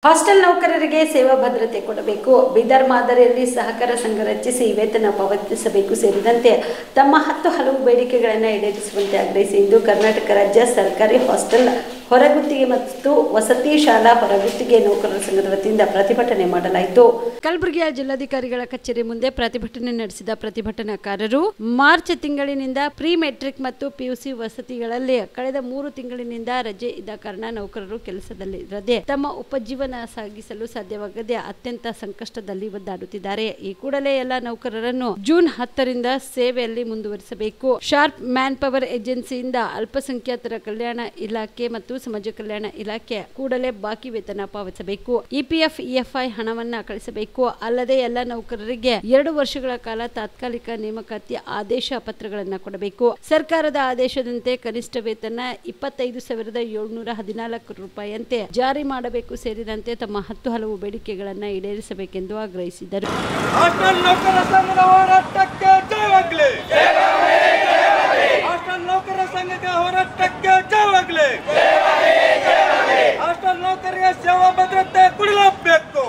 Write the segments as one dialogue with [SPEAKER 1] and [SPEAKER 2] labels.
[SPEAKER 1] Hostel ನೌಕರರಿಗೆ ಸೇವಾ ಭದ್ರತೆ ಕೊಡಬೇಕು, ಬೀದರ್ ಮಾದರಿಯಲ್ಲಿ ಸಹಕಾರ ಸಂಘ ರಚಿಸಿ ವೇತನ ಪಾವತಿಸಬೇಕು ಸೇರಿದಂತೆ ತಮ್ಮ 10 ಹಲವು ಬೇಡಿಕೆಗಳನ್ನು ಈಡೇರಿಸುವಂತೆ ಆಗ್ರಹಿಸಿ ಇಂದು ಕರ್ನಾಟಕ ರಾಜ್ಯ ಸರ್ಕಾರಿ ಹಾಸ್ಟೆಲ್ ಹೊರಗುತ್ತಿಗೆ ಮತ್ತು ವಸತಿ ಶಾಲಾ ಹೊರಗುತ್ತಿಗೆ ನೌಕರರ ಸಂಘದ ವತಿಯಿಂದ ಪ್ರತಿಭಟನೆ ಮಾಡಲಾಯಿತು. ಕಲಬುರಗಿಯ ಜಿಲ್ಲಾಧಿಕಾರಿಗಳ ಕಚೇರಿ ಮುಂದೆ ಪ್ರತಿಭಟನೆ ನಡೆಸಿದ ಪ್ರತಿಭಟನಾಕಾರರು ಮಾರ್ಚ್ ತಿಂಗಳಿನಿಂದ ಪ್ರೀ ಮೆಟ್ರಿಕ್ ಮತ್ತು ಪಿಯುಸಿ ವಸತಿಗಳಲ್ಲಿ ಕಳೆದ 3 ತಿಂಗಳಿನಿಂದ ರಜೆ ಇದ್ದ ಕಾರಣ ನೌಕರರು ಕೆಲಸದಲ್ಲಿರದೆ ತಮ್ಮ ಉಪಜೀವನ ಸಾಗಿಸಲು ಸಾಧ್ಯವಾಗದೆ ಅತ್ಯಂತ ಸಂಕಷ್ಟದಲ್ಲಿ ಒದ್ದಾಡುತ್ತಿದ್ದಾರೆ. ಈ ಕೂಡಲೇ ಎಲ್ಲ ನೌಕರರನ್ನು ಜೂನ್ 10ರಿಂದ ಸೇವೆಯಲ್ಲಿ ಮುಂದುವರಿಸಬೇಕು. ಶಾರ್ಪ್ ಮ್ಯಾನ್ ಪವರ್ ಏಜೆನ್ಸಿಯಿಂದ ಅಲ್ಪಸಂಖ್ಯಾತರ ಕಲ್ಯಾಣ ಇಲಾಖೆ ಮತ್ತು ಸಮಾಜ ಕಲ್ಯಾಣ ಇಲಾಖೆ ಕೂಡಲೇ ಬಾಕಿ ವೇತನ ಪಾವತಿಸಬೇಕು. ಇಪಿಎಫ್ ಇಎಫ್ಐ ಹಣವನ್ನ ಕಳಿಸಬೇಕು. ಅಲ್ಲದೆ ಎಲ್ಲ ನೌಕರರಿಗೆ 2 ವರ್ಷಗಳ ಕಾಲ ತಾತ್ಕಾಲಿಕ ನೇಮಕಾತಿ ಆದೇಶ ಪತ್ರಗಳನ್ನು ಕೊಡಬೇಕು. ಸರ್ಕಾರದ ಆದೇಶದಂತೆ ಕನಿಷ್ಠ ವೇತನ 25,714 ರೂಪಾಯಿಯಂತೆ ಜಾರಿ ಮಾಡಬೇಕು ಸೇರಿದಂತೆ ತಮ್ಮ 10 ಹಲವು ಬೇಡಿಕೆಗಳನ್ನು ಈಡೇರಿಸಬೇಕೆಂದು ಆಗ್ರಹಿಸಿದರು.
[SPEAKER 2] ಹಾಸ್ಟೆಲ್ ನೌಕರರಿಗೆ ಸೇವಾ ಭದ್ರತೆ ಕೊಡಲೇಬೇಕು.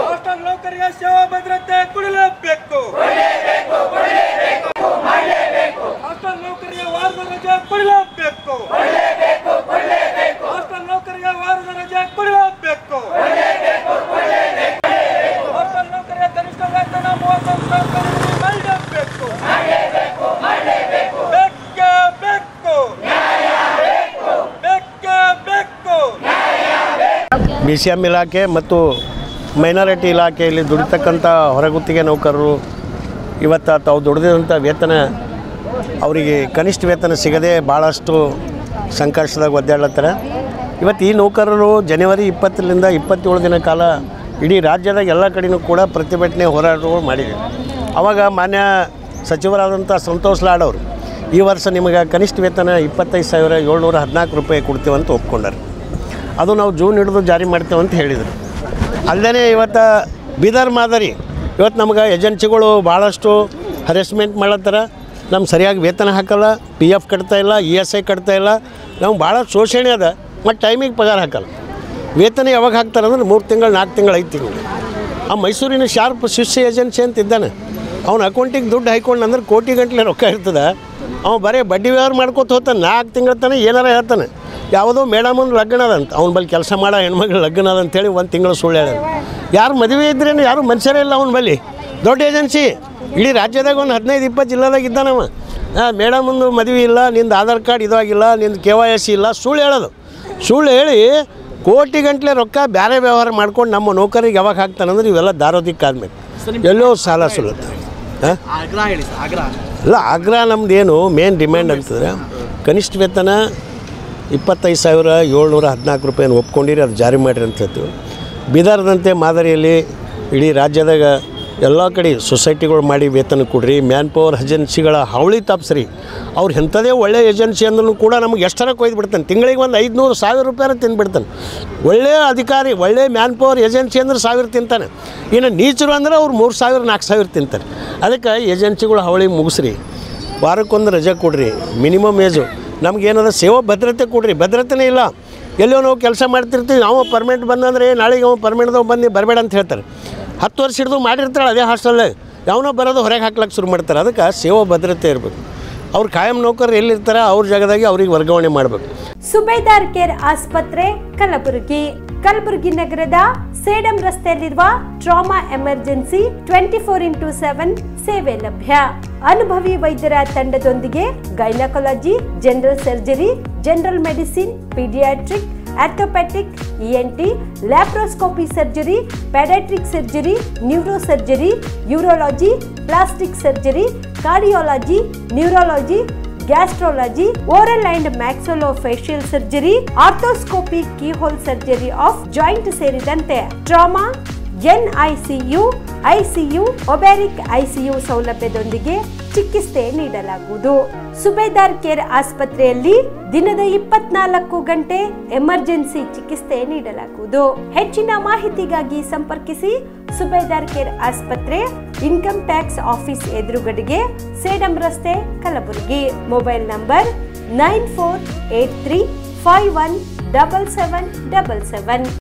[SPEAKER 2] ಹಾಸ್ಟೆಲ್ ನೌಕರರಿಗೆ ಸೇವಾ ಭದ್ರತೆ ಕೊಡಲೇಬೇಕು. ಹಾಸ್ಟೆಲ್ ನೌಕರರಿಗೆ ವಾರದ ರಜೆ ಕೊಡಲೇಬೇಕು. ಹಾಸ್ಟೆಲ್ ನೌಕರರಿಗೆ ವಾರದ ರಜೆ ಕೊಡಲೇಬೇಕು. ಹಾಸ್ಟೆಲ್ ನೌಕರರಿಗೆ ಕನಿಷ್ಠ ವೇತನ 30,000
[SPEAKER 3] BCM ಇಲಾಖೆ ಮತ್ತು ಮೈನಾರಿಟಿ ಇಲಾಖೆಯಲ್ಲಿ ದುಡಿತಕ್ಕಂಥ ಹೊರಗುತ್ತಿಗೆ ನೌಕರರು ಇವತ್ತು ತಾವು ದುಡಿದಂಥ ವೇತನ ಅವರಿಗೆ ಕನಿಷ್ಠ ವೇತನ ಸಿಗದೆ ಭಾಳಷ್ಟು ಸಂಕಷ್ಟದಾಗ ಒದ್ದಾಡ್ಲತ್ತಾರೆ. ಇವತ್ತು ಈ ನೌಕರರು ಜನವರಿ 20ರಿಂದ 27 ದಿನ ಕಾಲ ಇಡೀ ರಾಜ್ಯದಾಗ ಎಲ್ಲ ಕಡೆಯೂ ಕೂಡ ಪ್ರತಿಭಟನೆ ಹೋರಾಟಗಳು ಮಾಡಿದೆ. ಆವಾಗ ಮಾನ್ಯ ಸಚಿವರಾದಂಥ ಸಂತೋಷ್ ಲಾಡ್ ಅವರು ಈ ವರ್ಷ ನಿಮಗೆ ಕನಿಷ್ಠ ವೇತನ 25,714 ರೂಪಾಯಿ ಕೊಡ್ತೀವಂತ ಒಪ್ಕೊಂಡಾರೆ. ಅದು ನಾವು ಜೂನ್ ಹಿಡಿದು ಜಾರಿ ಮಾಡ್ತೇವೆ ಅಂತ ಹೇಳಿದರು. ಅಲ್ಲದೇ ಇವತ್ತು ಬೀದರ್ ಮಾದರಿ ಇವತ್ತು ನಮ್ಗೆ ಏಜೆನ್ಸಿಗಳು ಭಾಳಷ್ಟು ಹರೆಸ್ಮೆಂಟ್ ಮಾಡತ್ತಾರ. ನಮ್ಗೆ ಸರಿಯಾಗಿ ವೇತನ ಹಾಕಲ್ಲ, PF ಕಟ್ತಾಯಿಲ್ಲ, ESI ಕಟ್ತಾಯಿಲ್ಲ. ನಮ್ಗೆ ಭಾಳ ಶೋಷಣೆ ಅದ. ಮತ್ತು ಟೈಮಿಗೆ ಪಗಾರ ಹಾಕಲ್ಲ. ವೇತನ ಯಾವಾಗ ಹಾಕ್ತಾರೆ ಅಂದ್ರೆ 3 ತಿಂಗಳು 4 ತಿಂಗಳು 5 ತಿಂಗಳು. ಆ ಮೈಸೂರಿನ ಶಾರ್ಪ್ ಸ್ವಿಸ್ ಏಜೆನ್ಸಿ ಅಂತ ಇದ್ದಾನೆ. ಅವ್ನ ಅಕೌಂಟಿಗೆ ದುಡ್ಡು ಹಾಕ್ಕೊಂಡು ಅಂದ್ರೆ ಕೋಟಿ ಗಂಟಲೆ ರೊಕ್ಕ ಇರ್ತದೆ. ಅವ ಬರೀ ಬಡ್ಡಿ ವ್ಯವಹಾರ ಮಾಡ್ಕೊತ ಹೋಗ್ತಾನೆ. 4 ತಿಂಗಳ ತನಕ ಏನಾರ ಹೇಳ್ತಾನೆ. ಯಾವುದೋ ಮೇಡಮಂದು ಲಗ್ನ ಅದಂತ, ಅವ್ನ ಬಳಿ ಕೆಲಸ ಮಾಡೋ ಹೆಣ್ಮಗಳು ಲಗ್ನ ಅದಂತೇಳಿ 1 ತಿಂಗಳು ಸುಳ್ಳು ಹೇಳ. ಯಾರು ಮದುವೆ ಇದ್ರೇನು ಯಾರು ಮನುಷ್ಯರೇ ಇಲ್ಲ ಅವ್ನ ಬಳಿ. ದೊಡ್ಡ ಏಜೆನ್ಸಿ ಇಡೀ ರಾಜ್ಯದಾಗ ಒಂದು 15-20 ಜಿಲ್ಲೆದಾಗ ಇದ್ದಾನವ. ಮೇಡಮಂದು ಮದುವೆ ಇಲ್ಲ, ನಿಂದು ಆಧಾರ್ ಕಾರ್ಡ್ ಇದಾಗಿಲ್ಲ, ನಿಂದು KYC ಇಲ್ಲ, ಸುಳ್ಳು ಹೇಳೋದು. ಸುಳ್ಳು ಹೇಳಿ ಕೋಟಿ ಗಂಟಲೆ ರೊಕ್ಕ ಬೇರೆ ವ್ಯವಹಾರ ಮಾಡ್ಕೊಂಡು ನಮ್ಮ ನೌಕರಿಗೆ ಯಾವಾಗ ಹಾಕ್ತಾನಂದ್ರೆ ಇವೆಲ್ಲ ದಾರೋದಿಕ್ಕೆ ಆದ್ಮೇಲೆ ಎಲ್ಲೋ ಸಾಲ ಸುಳ್ಳುತ್ತೆ. ಇಲ್ಲ, ಆಗ್ರಹ ನಮ್ಮದೇನು ಮೇನ್ ಡಿಮ್ಯಾಂಡ್ ಆಗ್ತದೆ. ಕನಿಷ್ಠ ವೇತನ 25,714 ರೂಪಾಯಿನ ಒಪ್ಕೊಂಡಿರಿ, ಅದು ಜಾರಿ ಮಾಡಿರಿ ಅಂತ ಹೇಳ್ತೀವಿ. ಬೀದರ್ದಂತೆ ಮಾದರಿಯಲ್ಲಿ ಇಡೀ ರಾಜ್ಯದಾಗ ಎಲ್ಲ ಕಡೆ ಸೊಸೈಟಿಗಳು ಮಾಡಿ ವೇತನ ಕೊಡ್ರಿ. ಮ್ಯಾನ್ ಪವರ್ ಏಜೆನ್ಸಿಗಳ ಹಾವಳಿ ತಪ್ಪಿಸ್ರಿ. ಅವ್ರು ಎಂಥದೇ ಒಳ್ಳೆಯ ಏಜೆನ್ಸಿ ಅಂದ್ರೂ ಕೂಡ ನಮಗೆ ಎಷ್ಟರ ಕೊಯ್ದು ಬಿಡ್ತಾನೆ. ತಿಂಗಳಿಗೆ ಒಂದು 500,000 ರೂಪಾಯಿ ತಿಂದುಬಿಡ್ತಾನೆ. ಒಳ್ಳೆಯ ಅಧಿಕಾರಿ, ಒಳ್ಳೆಯ ಮ್ಯಾನ್ ಪವರ್ ಏಜೆನ್ಸಿ ಅಂದ್ರೆ 1,000 ತಿಂತಾನೆ. ಇನ್ನು ನೀಚರು ಅಂದ್ರೆ ಅವ್ರು 3,000-4,000 ತಿಂತಾರೆ. ಅದಕ್ಕೆ ಏಜೆನ್ಸಿಗಳು ಹಾವಳಿ ಮುಗಿಸ್ರಿ. ವಾರಕ್ಕೊಂದು ರಜೆ ಕೊಡ್ರಿ. ಮಿನಿಮಮ್ ಏಜು ನಮಗೇನಾದ್ರು ಸೇವಾ ಭದ್ರತೆ ಕೊಡ್ರಿ. ಭದ್ರತೆನೇ ಇಲ್ಲ. ಎಲ್ಲೋ ನಾವು ಕೆಲಸ ಮಾಡ್ತಿರ್ತೀವಿ. ನಾವು ಪರ್ಮನೆಂಟ್ ಬಂದಂದರೆ ನಾಳೆಗೆ ಅವ ಪರ್ಮನೆಂಟ್ದವ್ ಬಂದು ಬರಬೇಡ ಅಂತ ಹೇಳ್ತಾರೆ. 10 ವರ್ಷ ಹಿಡಿದು ಮಾಡಿರ್ತಾಳೆ ಅದೇ ಹಾಸ್ಟೆಲ್ದಾಗ. ಯಾವನೋ ಬರೋದು ಹೊರಗೆ ಹಾಕ್ಲಿಕ್ಕೆ ಶುರು ಮಾಡ್ತಾರೆ. ಅದಕ್ಕೆ ಸೇವಾ ಭದ್ರತೆ ಇರಬೇಕು. ಅವ್ರು ಕಾಯಂ ನೌಕರರು ಎಲ್ಲಿರ್ತಾರೆ ಅವ್ರ ಜಾಗದಾಗಿ ಅವ್ರಿಗೆ ವರ್ಗಾವಣೆ ಮಾಡಬೇಕು.
[SPEAKER 1] ಸುಬೇದಾರ್ ಕೇರ್ ಆಸ್ಪತ್ರೆ ಕಲಬುರಗಿ. ಕಲಬುರಗಿ ನಗರದ ಸೇಡಂ ರಸ್ತೆಯಲ್ಲಿರುವ ಟ್ರಾಮಾ ಎಮರ್ಜೆನ್ಸಿ 24x7 ಸೇವೆ ಲಭ್ಯ. ಅನುಭವಿ ವೈದ್ಯರ ತಂಡದೊಂದಿಗೆ gynaecology, general surgery, general medicine, paediatric, orthopaedic, ENT, laparoscopy surgery, paediatric surgery, neuro surgery, urology, plastic surgery, cardiology, neurology, gastrology, oral and maxillofacial surgery, arthroscopy, keyhole surgery of joint ಸೇರಿದಂತೆ trauma, NICU, ICU, obstetric ICU ಸೌಲಭ್ಯದೊಂದಿಗೆ ಚಿಕಿತ್ಸೆ ನೀಡಲಾಗುವುದು. ಸುಬೇದಾರ್ care ಆಸ್ಪತ್ರೆಯಲ್ಲಿ ದಿನದ 24 ಗಂಟೆ emergency ಚಿಕಿತ್ಸೆ ನೀಡಲಾಗುವುದು. ಹೆಚ್ಚಿನ ಮಾಹಿತಿಗಾಗಿ ಸಂಪರ್ಕಿಸಿ ಸುಬೇದಾರ್ ಕೇರ್ ಆಸ್ಪತ್ರೆ, ಇನ್ಕಮ್ ಟ್ಯಾಕ್ಸ್ ಆಫೀಸ್ ಎದುರುಗಡೆಗೆ, ಸೇಡಂ ರಸ್ತೆ, ಕಲಬುರಗಿ. Mobile number 9483 517777.